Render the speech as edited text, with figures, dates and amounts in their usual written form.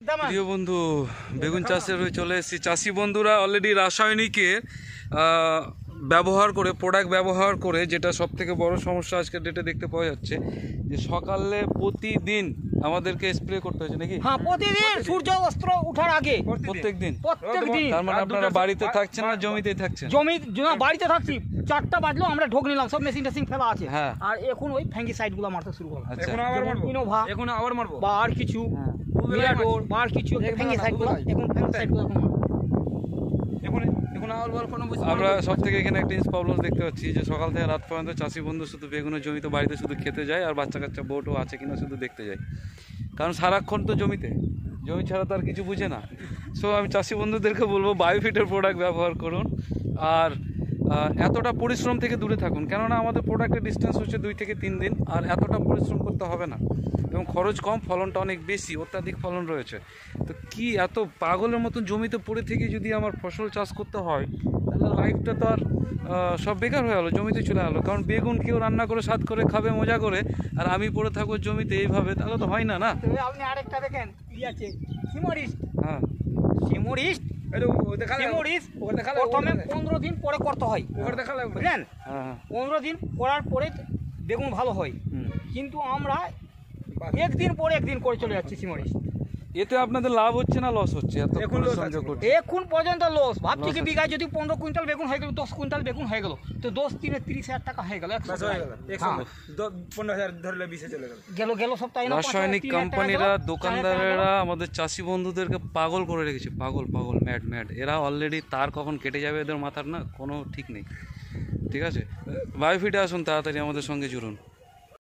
প্রিয় বন্ধু, বেগুন চাষের হয়ে চলে এসেছি। চাষি বন্ধুরা অলরেডি রাসায়নিকের ব্যবহার করে, প্রোডাক্ট ব্যবহার করে, যেটা সব থেকে বড় সমস্যা আজকের ডেটে দেখতে পাওয়া যাচ্ছে, যে সকালে প্রতিদিন আমাদেরকে স্প্রে করতে হচ্ছে নাকি? হ্যাঁ, প্রতিদিন সূর্য অস্ত্র ওঠার আগে, প্রত্যেকদিন। তার মানে আপনারা বাড়িতে থাকছেন না জমিতেই থাকছেন? বাড়িতে থাকছি। 4টা বাজলো আমরা ঢোক নিলাম, সব মেশিন টেশিন ফেলা আছে। হ্যাঁ, আর এখন ওই ফ্যাঙ্গিসাইড গুলো মারতে শুরু করলাম। আচ্ছা, ইনোভা এখন আবার মারবো বা আর কিছু মিরাডোর বা আর কিছু ফ্যাঙ্গিসাইড গুলো, এখন ফ্যাঙ্গিসাইড গুলো আমরা সব থেকে এখানে একটা প্রবলেম দেখতে পাচ্ছি যে সকাল থেকে রাত পর্যন্ত চাষি বন্ধু শুধু বেগুনের জমিতে বাড়িতে শুধু খেতে যায়, আর বাচ্চা কাচ্চা বোটও আছে কিনা শুধু দেখতে যায়, কারণ সারাক্ষণ তো জমি ছাড়া তো আর কিছু বুঝে না। সো আমি চাষি বন্ধুদেরকে বলবো বায়োফিটের প্রোডাক্ট ব্যবহার করুন, আর এতটা পরিশ্রম থেকে দূরে থাকুন, কেননা আমাদের প্রোডাক্টের ডিস্টেন্স হচ্ছে 2 থেকে 3 দিন, আর এতটা পরিশ্রম করতে হবে না, এবং খরচ কম, ফলনটা অনেক বেশি, অত্যাধিক ফলন রয়েছে। তো কি এত পাগলের মতন জমিতে পড়ে থেকে যদি আমার ফসল চাষ করতে হয়, তাহলে লাইফটা তো আর সব বেকার হয়ে গেলো, জমিতে চলে গেলো। কারণ বেগুন কেউ রান্না করে স্বাদ করে খাবে, মজা করে, আর আমি পড়ে থাকবো জমিতে এইভাবে, তাহলে তো হয় না। না, আপনি আরেকটা দেখেন আছে সিমোরিস্ট। হ্যাঁ, সিমোরিস্ট প্রথমে 15 দিন পরে করতে হয়, বুঝলেন? 15 দিন করার পরে বেগুন ভালো হয়, কিন্তু আমরা একদিন পরে একদিন করে চলে যাচ্ছি সিমোরিস্ট। এতে আপনাদের লাভ হচ্ছে না লস হচ্ছে? এখন পর্যন্ত লস। ভাবছি কি বিঘায় যদি 15 কুইন্টাল বেগুন হয়ে গেল, 10 কুইন্টাল বেগুন হয়ে গেল, তো 10 দিনে 30,000 টাকা হয়ে গেল। 15,000 ধরলে 20 চলে গেল সপ্তাহে। রাসায়নিক কোম্পানিরা, দোকানদারেরা আমাদের চাষি বন্ধুদেরকে পাগল করে রেখেছে, পাগল ম্যাড। এরা অলরেডি তার কখন কেটে যাবে এদের মাথার না কোনো ঠিক নেই। ঠিক আছে, বায়োফিটে আসুন, তাড়াতাড়ি আমাদের সঙ্গে জুড়ুন।